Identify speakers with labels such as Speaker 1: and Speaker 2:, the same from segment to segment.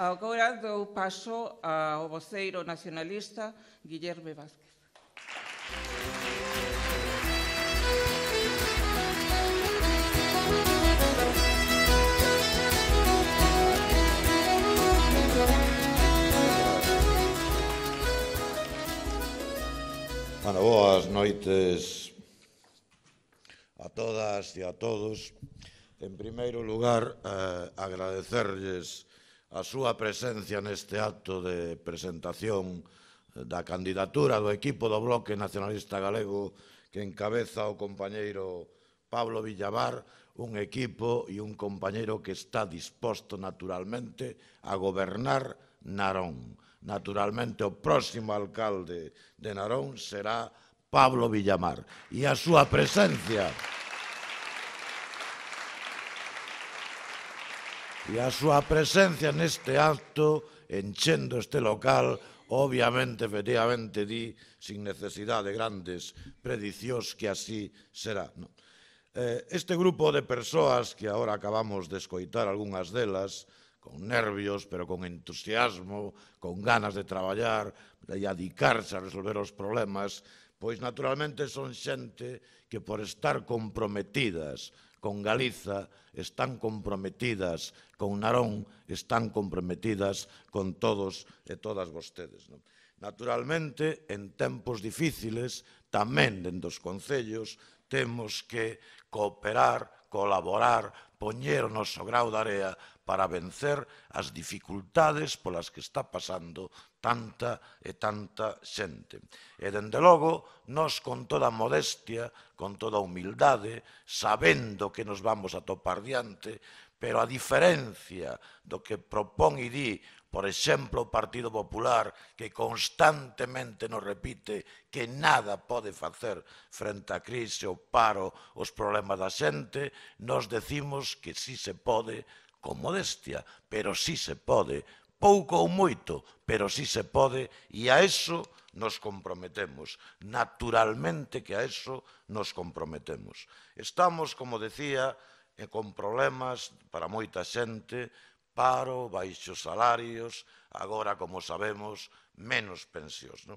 Speaker 1: Agora dou paso ao voceiro nacionalista Guillerme Vázquez.
Speaker 2: Bueno, boas noites a todas e a todos. En primeiro lugar, agradecerlles a súa presencia neste acto de presentación da candidatura do equipo do Bloque Nacionalista Galego que encabeza o compañeiro Pablo Villavar, un equipo e un compañeiro que está disposto naturalmente a gobernar Narón. Naturalmente, o próximo alcalde de Narón será Pablo Villamar. E a súa presencia neste acto, enchendo este local, obviamente, efectivamente, di, sin necesidade de grandes predicións, que así será. Este grupo de persoas que agora acabamos de escoitar algunhas delas, con nervios, pero con entusiasmo, con ganas de traballar, de dedicarse a resolver os problemas, pois naturalmente son xente que por estar comprometidas con Galiza, están comprometidas con Narón, están comprometidas con todos e todas vostedes. Naturalmente, en tempos difíciles, tamén dentro dos concellos, temos que cooperar, colaborar, poñer o noso grao de area para vencer as dificultades polas que está pasando tanta e tanta xente. E, dende logo, nós con toda modestia, con toda humildade, sabendo que nos vamos a topar diante, pero a diferencia do que propón e di, por exemplo, o Partido Popular, que constantemente nos repite que nada pode facer frente á crise, o paro, os problemas da xente, nos decimos que sí se pode, con modestia, pero sí se pode, pouco ou moito, pero sí se pode, e a eso nos comprometemos. Naturalmente que a eso nos comprometemos. Estamos, como decía, con problemas para moita xente, paro, baixos salarios, agora, como sabemos, menos pensións.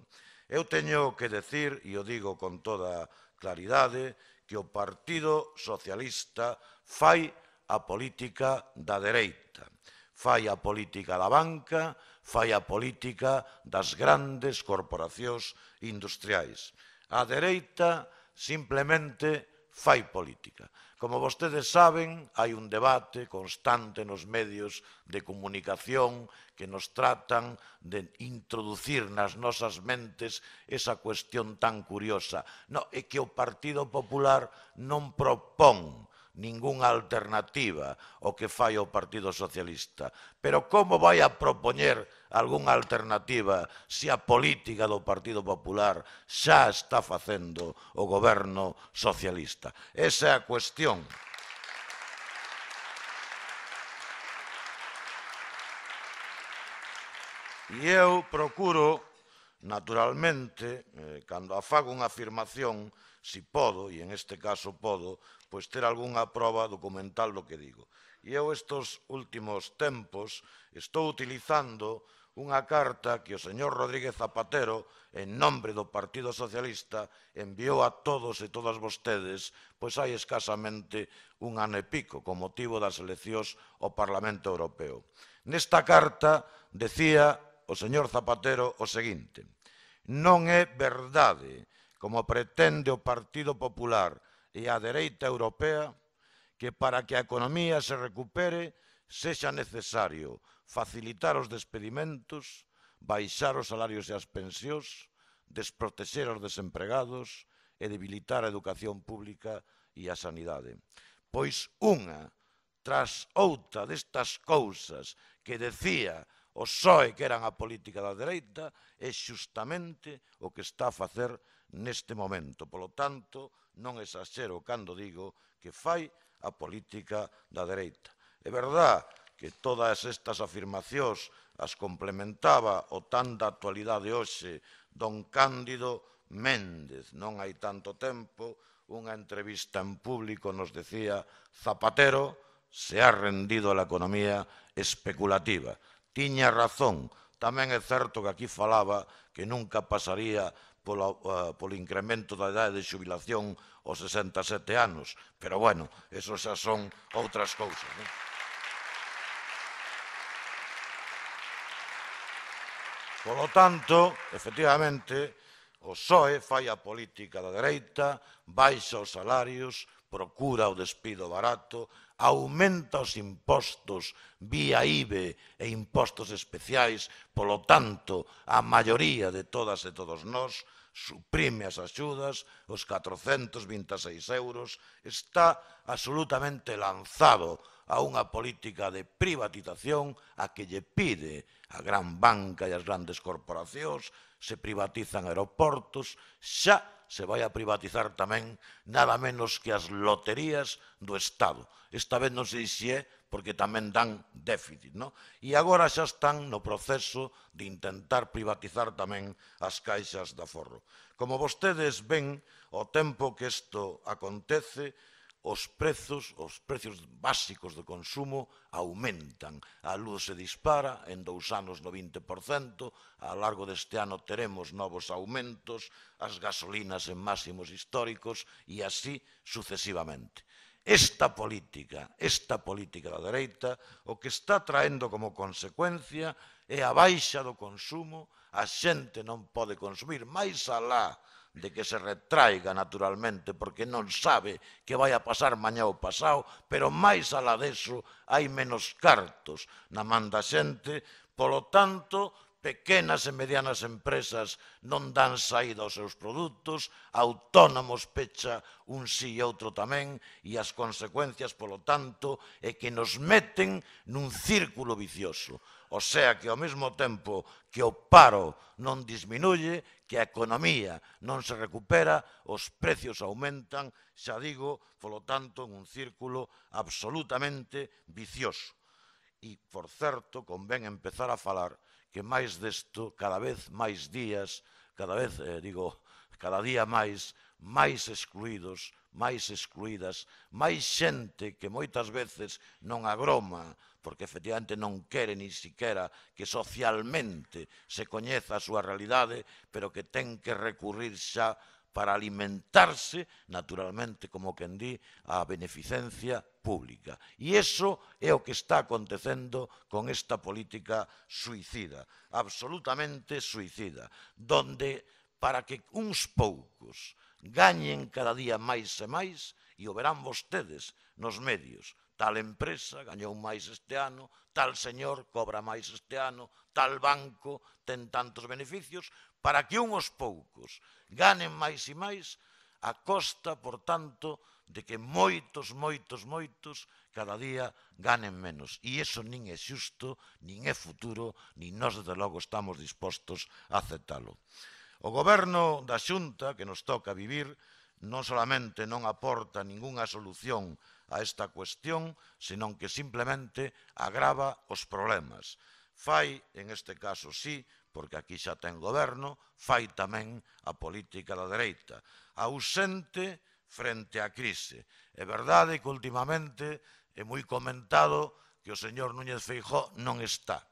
Speaker 2: Eu teño que decir, e o digo con toda claridade, que o Partido Socialista fai a política da dereita, fai a política da banca, fai a política das grandes corporacións industriais. A dereita simplemente fai política. Como vostedes saben, hai un debate constante nos medios de comunicación que nos tratan de introducir nas nosas mentes esa cuestión tan curiosa. É que o Partido Popular non propón ningunha alternativa ao que fai o Partido Socialista. Pero como vai a propoñer algunha alternativa se a política do Partido Popular xa está facendo o goberno socialista? Esa é a cuestión. E eu procuro, naturalmente, cando fago unha afirmación, si podo, e en este caso podo, pois ter algunha proba documental do que digo. E eu estes últimos tempos estou utilizando unha carta que o señor Rodríguez Zapatero, en nombre do Partido Socialista, enviou a todos e todas vostedes, pois hai escasamente un ano e pico, con motivo das eleccións ao Parlamento Europeo. Nesta carta decía o señor Zapatero o seguinte: non é verdade, como pretende o Partido Popular e a dereita europea, que para que a economía se recupere sexa necesario facilitar os despedimentos, baixar os salarios e as pensións, desprotexer os desempregados e debilitar a educación pública e a sanidade. Pois unha tras outra destas cousas que decía o PSOE que eran a política da dereita é xustamente o que está a facer neste momento. Polo tanto, non exaxero cando digo que fai a política da dereita. É verdad que todas estas afirmacións as complementaba o tan da actualidade hoxe don Cándido Méndez. Non hai tanto tempo, unha entrevista en público nos decía: Zapatero se ha rendido a la economía especulativa. tiña razón. Tamén é certo que aquí falaba que nunca pasaría polo incremento da idade de xubilación aos 67 anos, pero bueno, eso xa son outras cousas, non? Polo tanto, efectivamente, o PSOE fai a política da dereita, baixa os salarios, procura o despido barato, aumenta os impostos vía IBE e impostos especiais, polo tanto, a maioría de todas e todos nós, suprime as axudas, os 426 euros, está absolutamente lanzado a unha política de privatización a que lle pide a gran banca e as grandes corporacións, se privatizan aeroportos, xa se vai a privatizar tamén nada menos que as loterías do Estado. Esta vez non sei se é porque tamén dan déficit, non? E agora xa están no proceso de intentar privatizar tamén as caixas de aforro. Como vostedes ven, o tempo que isto acontece, os prezos básicos de consumo aumentan. A luz se dispara, en 2 anos no 20%, a largo deste ano teremos novos aumentos, as gasolinas en máximos históricos e así sucesivamente. Esta política da dereita, o que está traendo como consecuencia é a baixa do consumo, a xente non pode consumir, máis alá de que se retraiga naturalmente porque non sabe que vai a pasar mañá ou pasado, pero máis alá deso hai menos cartos na man da xente, polo tanto, pequenas e medianas empresas non dan saída aos seus produtos, autónomos pecha un sí e outro tamén, e as consecuencias, polo tanto, é que nos meten nun círculo vicioso. O sea que ao mesmo tempo que o paro non disminuye, que a economía non se recupera, os precios aumentan, xa digo, polo tanto, en un círculo absolutamente vicioso. E, por certo, convén empezar a falar que máis desto, cada vez máis días, cada día máis excluídos, máis excluídas, máis xente que moitas veces non agroma, porque efectivamente non quere ni siquiera que socialmente se coñeza a súa realidade, pero que ten que recurrir xa para alimentarse, naturalmente, como quen di, a beneficencia pública. E iso é o que está acontecendo con esta política suicida, absolutamente suicida, donde para que uns poucos gañen cada día máis e máis, e o verán vostedes nos medios, tal empresa gañou máis este ano, tal señor cobra máis este ano, tal banco ten tantos beneficios, para que unhos poucos ganen máis e máis, a costa, por tanto, de que moitos cada día ganen menos. E iso nin é xusto, nin é futuro, nin nós, desde logo, estamos dispostos a aceptalo. O goberno da Xunta, que nos toca vivir, non solamente non aporta ningunha solución a esta cuestión, senón que simplemente agrava os problemas. Fai, en este caso sí, porque aquí xa ten goberno, fai tamén a política da dereita, ausente frente á crise. É verdade que últimamente é moi comentado que o señor Núñez Feijóo non está.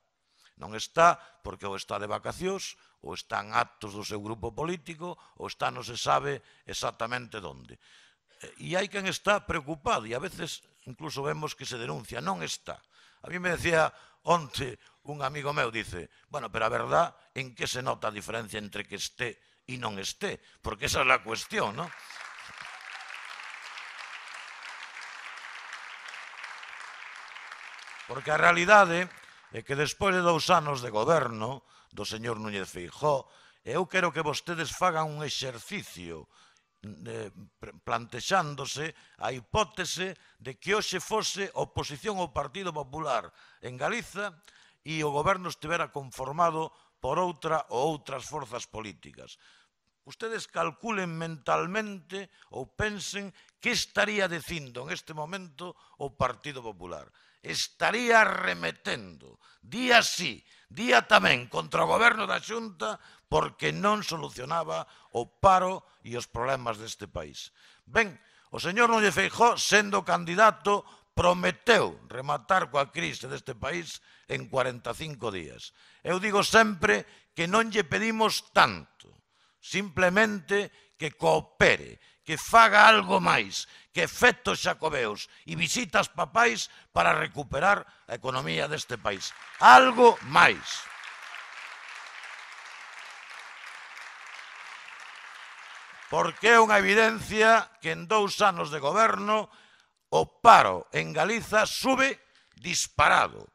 Speaker 2: Non está porque ou está de vacacións, ou está en actos do seu grupo político, ou está non se sabe exactamente onde. E hai quen está preocupado, e a veces incluso vemos que se denuncia, non está. A mí me decía onte un amigo meu, dice, bueno, pero a verdad, en que se nota a diferencia entre que esté e non esté? Porque esa é a cuestión, non? Porque a realidade é que despois de 2 anos de goberno do señor Núñez Feijóo, eu quero que vostedes fagan un exercicio plantexándose a hipótese de que hoxe fose oposición ao Partido Popular en Galiza e o goberno estivera conformado por outra ou outras forzas políticas. Ustedes calculen mentalmente ou pensen que estaría dicindo en este momento o Partido Popular. Estaría remetendo día sí, día tamén contra o goberno da Xunta porque non solucionaba o paro e os problemas deste país. Ben, o señor Núñez Feijóo, sendo candidato, prometeu rematar coa crise deste país en 45 días. Eu digo sempre que non lle pedimos tanto, simplemente que coopere, que faga algo máis que efectos xacobeos e visitas papais para recuperar a economía deste país. Algo máis. Porque é unha evidencia que en 2 anos de goberno o paro en Galiza sube disparado,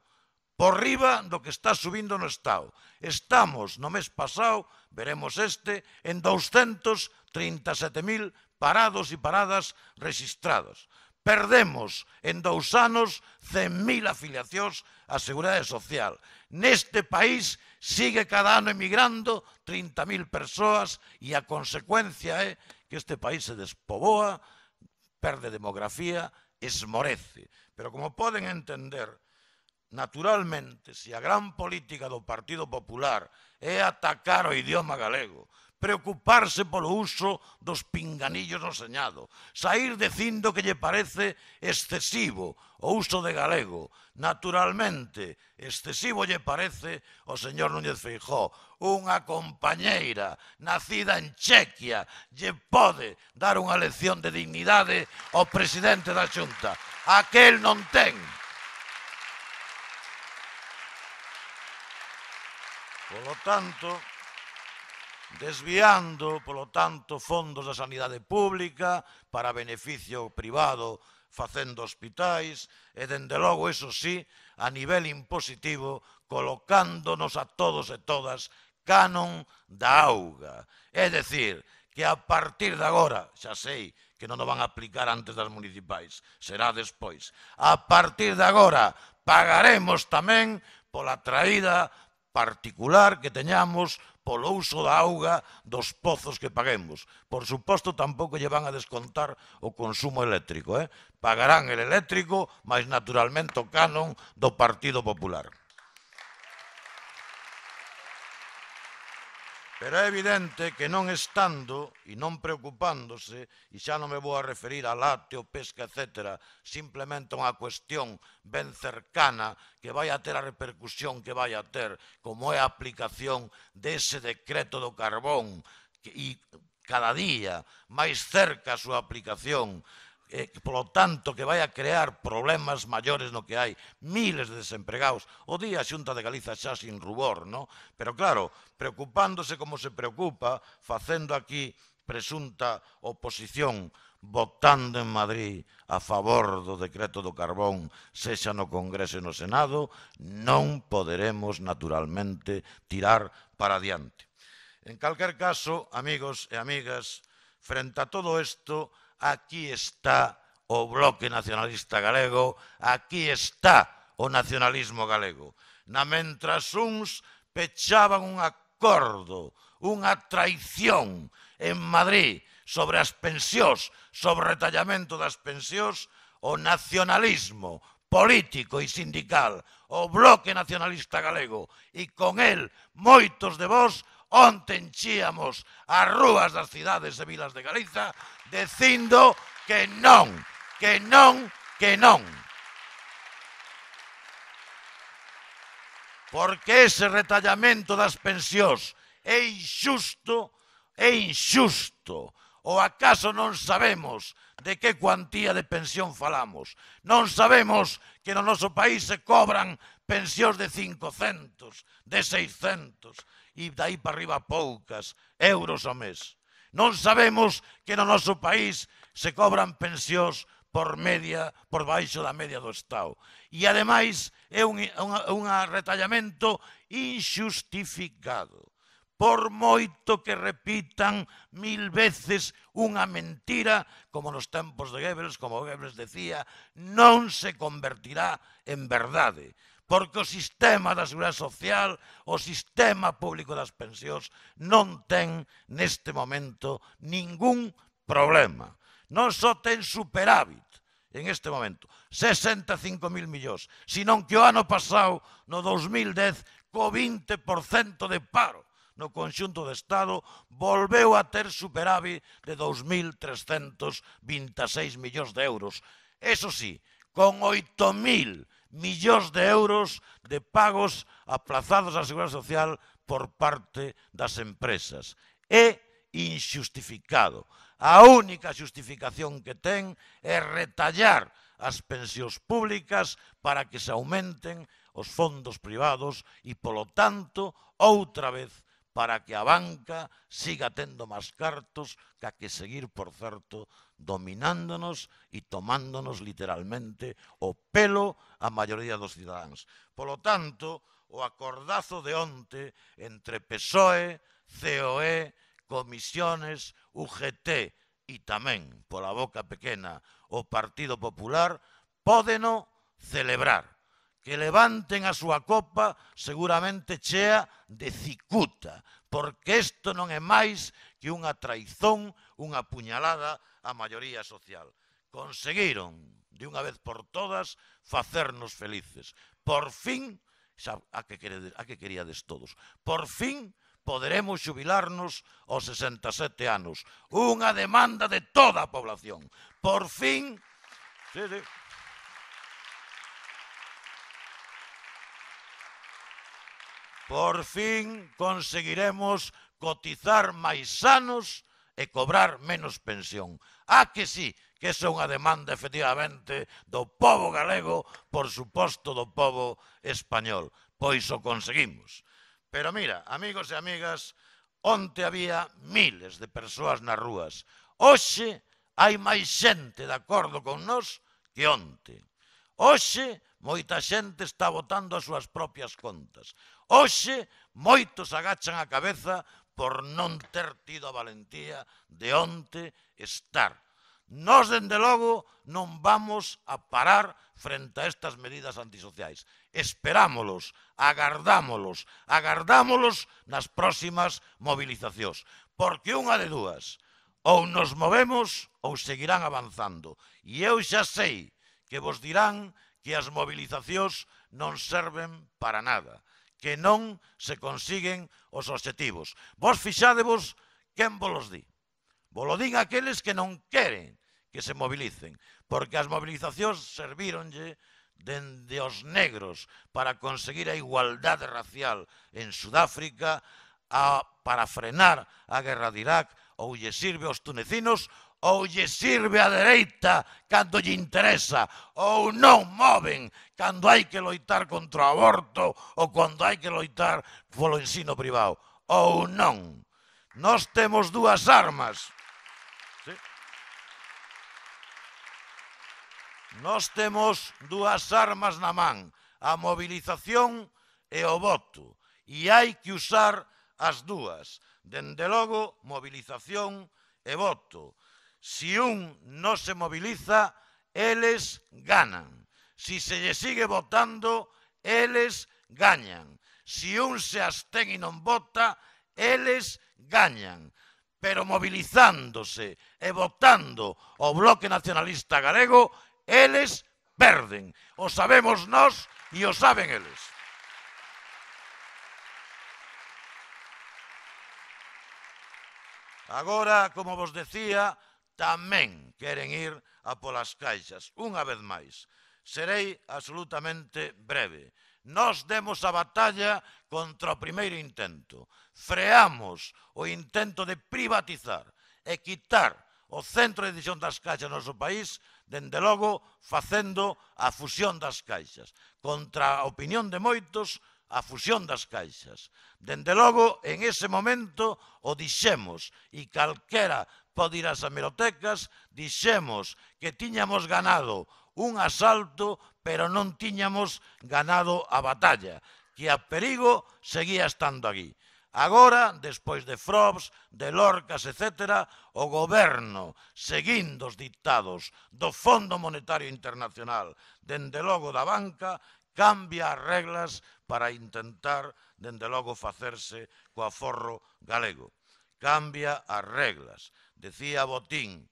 Speaker 2: por riba do que está subindo no Estado. Estamos, no mes pasado, veremos en 237.000 parados e paradas registrados. Perdemos en 2 anos 100.000 afiliacións á Seguridade Social. Neste país sigue cada ano emigrando 30.000 persoas e a consecuencia é que este país se despoboa, perde demografía, esmorece. Pero como poden entender, naturalmente, se a gran política do Partido Popular é atacar o idioma galego, preocuparse polo uso dos pinganillos no Señado, saír dicindo que lle parece excesivo o uso de galego, naturalmente, excesivo lle parece ao señor Núñez Feijóo. Unha compañeira nacida en Chequia lle pode dar unha lección de dignidade ao presidente da Xunta. Aquel non ten. Polo tanto, desviando, polo tanto, fondos da sanidade pública para beneficio privado facendo hospitais e, dende logo, eso sí, a nivel impositivo, colocándonos a todos e todas canon da auga. É dicir, que a partir de agora, xa sei que non o van a aplicar antes das municipais, será despois, a partir de agora pagaremos tamén pola traída particular que teñamos polo uso da auga dos pozos que paguemos. Por suposto, tampouco lle van a descontar o consumo eléctrico. Pagarán el eléctrico, mas naturalmente o canon do Partido Popular. Pero é evidente que non estando e non preocupándose, e xa non me vou a referir a lácteo, pesca, etc., simplemente unha cuestión ben cercana que vai a ter a repercusión que vai a ter, como é a aplicación dese decreto do carbón, e cada día máis cerca a súa aplicación, polo tanto, que vai a crear problemas maiores no que hai, miles de desempregados. O día a Xunta de Galiza xa sin rubor, non? Pero claro, preocupándose como se preocupa, facendo aquí presunta oposición, votando en Madrid a favor do decreto do carbón, sexa no Congreso e no Senado, non poderemos, naturalmente, tirar para adiante. En calquer caso, amigos e amigas, frente a todo isto, aquí está o Bloque Nacionalista Galego, aquí está o nacionalismo galego. Na mentras uns pechaban un acordo, unha traición en Madrid sobre as pensións, sobre o retallamento das pensións, o nacionalismo político e sindical, o Bloque Nacionalista Galego, e con el moitos de vós, onte enchíamos as rúas das cidades e vilas de Galiza dicindo que non, que non, que non. Porque ese retallamento das pensións é injusto, é injusto. Ou acaso non sabemos de que cuantía de pensión falamos? Non sabemos que no noso país se cobran pensións de 500, de 600, e dai para arriba poucas euros ao mes. Non sabemos que no noso país se cobran pensións por baixo da media do Estado. E, ademais, é un retallamento injustificado. Por moito que repitan 1000 veces unha mentira, como nos tempos de Goebbels, como Goebbels decía, non se convertirá en verdade. Porque o sistema da Seguridade Social, o sistema público das pensións, non ten neste momento ningún problema. Non só ten superávit en este momento, 65.000 millóns, senón que o ano pasado, no 2010, co 20% de paro no conxunto do Estado, volveu a ter superávit de 2.326 millóns de euros. Eso sí, con 8.000 millóns de euros de pagos aplazados á Seguridade Social por parte das empresas. É inxustificado. A única xustificación que ten é retallar as pensións públicas para que se aumenten os fondos privados e, polo tanto, outra vez, para que a banca siga tendo máis cartos que a que seguir, por certo, dominándonos e tomándonos literalmente o pelo a maioría dos cidadáns. Polo tanto, o acordazo de onte entre PSOE, COE, Comisiones, UGT e tamén, pola boca pequena, o Partido Popular, pódeno celebrar. Que levanten a súa copa seguramente chea de cicuta, porque isto non é máis que unha traizón, unha puñalada á maioría social. Conseguiron, de unha vez por todas, facernos felices. Por fin, xa, a que queríades todos, por fin poderemos xubilarnos aos 67 anos. Unha demanda de toda a población. Por fin... Sí, sí. Por fin conseguiremos cotizar máis sanos e cobrar menos pensión. Que sí, que esa é unha demanda efectivamente do pobo galego, por suposto do pobo español. Pois o conseguimos. Pero mira, amigos e amigas, onte había miles de persoas nas rúas. Hoxe hai máis xente de acordo con nós que onte. Hoxe moita xente está botando as súas propias contas. Hoxe moitos agachan a cabeza por non ter tido a valentía de onte estar. Nós, dende logo, non vamos a parar frente a estas medidas antisociais. Esperámolos, agardámolos nas próximas movilizacións. Porque unha de dúas, ou nos movemos ou seguirán avanzando. E eu xa sei que vos dirán que as movilizacións non serven para nada, que non se consiguen os obxectivos. Vos fixádevos quen vos di. Vos din aqueles que non queren que se movilicen, porque as movilizacións servíronlle dende os negros para conseguir a igualdade racial en Sudáfrica, para frenar a guerra de Irak, ou lle sirve aos tunecinos, ou lle sirve a dereita cando lle interesa, ou non moven cando hai que loitar contra o aborto ou cando hai que loitar polo ensino privado, ou non. Nós temos dúas armas. ¿Sí? Nós temos dúas armas na man, a movilización e o voto, e hai que usar as dúas. Dende logo, movilización e voto. Si un non se moviliza, eles ganan. Si se lle sigue votando, eles gañan. Si un se abstén e non vota, eles gañan. Pero movilizándose e votando o Bloque Nacionalista Galego, eles perden. O sabemos nós e o saben eles. Agora, como vos decía, tamén queren ir a polas caixas. Unha vez máis, serei absolutamente breve. Nós demos a batalla contra o primeiro intento. Freamos o intento de privatizar e quitar o centro de decisión das caixas no noso país, dende logo facendo a fusión das caixas. Contra a opinión de moitos, a fusión das caixas. Dende logo, en ese momento, o dixemos, e calquera pode ir ás hemerotecas, dixemos que tiñamos ganado un asalto, pero non tiñamos ganado a batalla, que a perigo seguía estando aquí. Agora, despois de Frobs, de Lorcas, etc., o goberno, seguindo os dictados do Fondo Monetario Internacional, dende logo da banca, cambia as reglas para intentar, dende logo, facerse co aforro galego. Cambia as reglas. Decía Botín,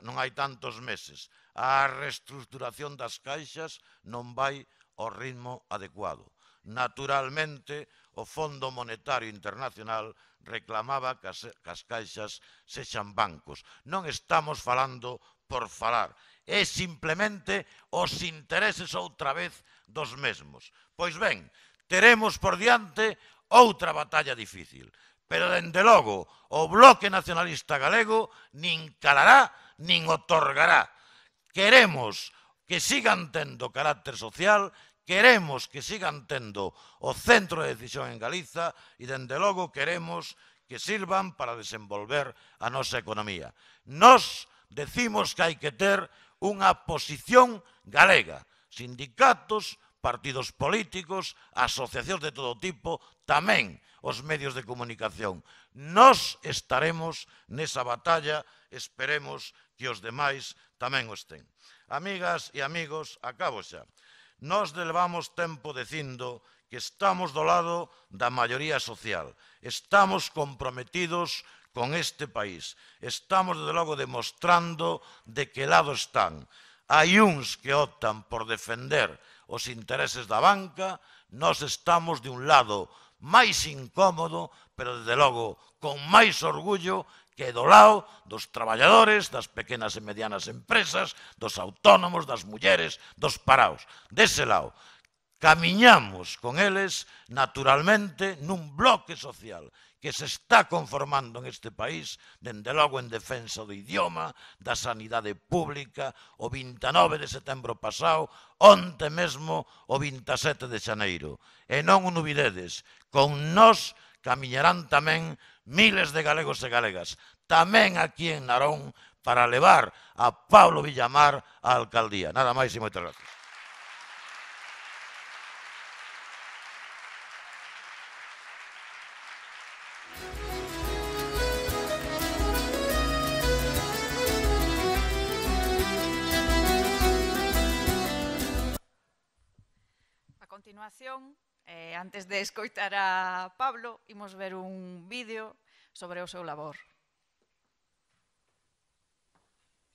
Speaker 2: non hai tantos meses, a reestruturación das caixas non vai ao ritmo adecuado. Naturalmente, o Fondo Monetario Internacional reclamaba que as caixas sexan bancos. Non estamos falando, por falar. É simplemente os intereses outra vez dos mesmos. Pois ben, teremos por diante outra batalla difícil. Pero, dende logo, o Bloque Nacionalista Galego nin calará nin otorgará. Queremos que sigan tendo carácter social, queremos que sigan tendo o centro de decisión en Galiza e, dende logo, queremos que sirvan para desenvolver a nosa economía. Nos decimos que hai que ter unha posición galega, sindicatos, partidos políticos, asociacións de todo tipo, tamén os medios de comunicación. Nos estaremos nesa batalla, esperemos que os demais tamén o estén. Amigas e amigos, acabo xa. Nos levamos tempo dicindo que estamos do lado da maioría social, estamos comprometidos con este país, estamos, desde logo, demostrando de que lado están. Hai uns que optan por defender os intereses da banca, nós estamos de un lado máis incómodo, pero, desde logo, con máis orgullo que do lado dos traballadores, das pequenas e medianas empresas, dos autónomos, das mulleres, dos paraos. Dese lado, camiñamos con eles, naturalmente, nun bloque social que se está conformando en este país, dende logo en defensa do idioma, da sanidade pública, o 29 de setembro pasado, onte mesmo o 27 de xaneiro. E non o nubidedes, con nós camiñarán tamén miles de galegos e galegas, tamén aquí en Narón, para levar a Pablo Villamar á alcaldía. Nada máis e moitas gracias.
Speaker 3: A continuación, antes de escoitar a Pablo, imos ver un vídeo sobre o seu labor.